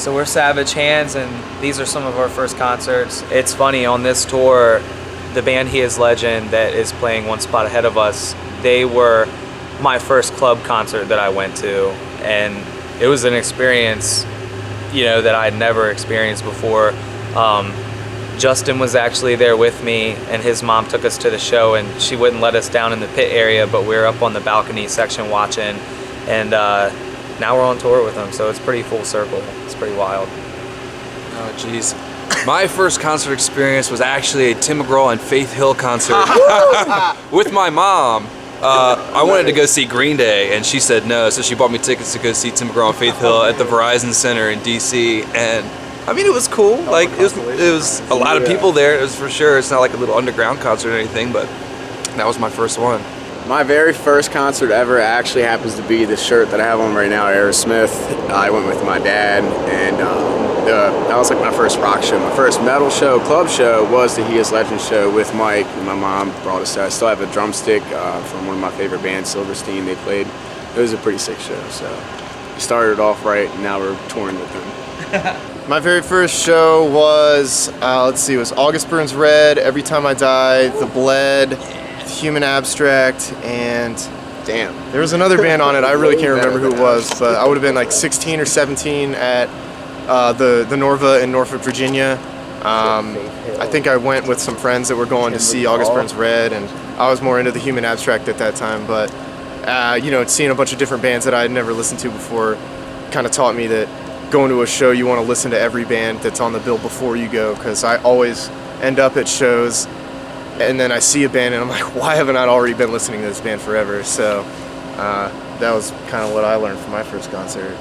So we're Savage Hands, and these are some of our first concerts. It's funny, on this tour, the band He Is Legend that is playing one spot ahead of us, they were my first club concert that I went to, and it was an experience, that I had never experienced before. Justin was actually there with me, and his mom took us to the show, and she wouldn't let us down in the pit area, but we were up on the balcony section watching, and now we're on tour with them, so it's pretty full circle. It's pretty wild. Oh, jeez. My first concert experience was actually a Tim McGraw and Faith Hill concert with my mom. I wanted to go see Green Day, and she said no, so she bought me tickets to go see Tim McGraw and Faith Hill at the Verizon Center in DC, and I mean, it was cool. Like, it was a lot of people there, it was for sure. It's not like a little underground concert or anything, but that was my first one. My very first concert ever actually happens to be the shirt that I have on right now, Aerosmith. I went with my dad, and that was like my first rock show. My first metal show, club show, was the He Is Legend show with Mike. And my mom brought us there. I still have a drumstick from one of my favorite bands, Silverstein. They played. It was a pretty sick show. So we started off right, and now we're touring with them. My very first show was, it was August Burns Red, Every Time I Die, The Bled, Human Abstract, and damn, there was another band on it. I really can't remember who it was, but I would have been like 16 or 17 at the Norva in Norfolk, Virginia. I think I went with some friends that were going to see August Burns Red, and I was more into the Human Abstract at that time, but seeing a bunch of different bands that I had never listened to before kind of taught me that going to a show, you want to listen to every band that's on the bill before you go, because I always end up at shows and then I see a band and I'm like, why haven't I already been listening to this band forever? So that was kind of what I learned from my first concert.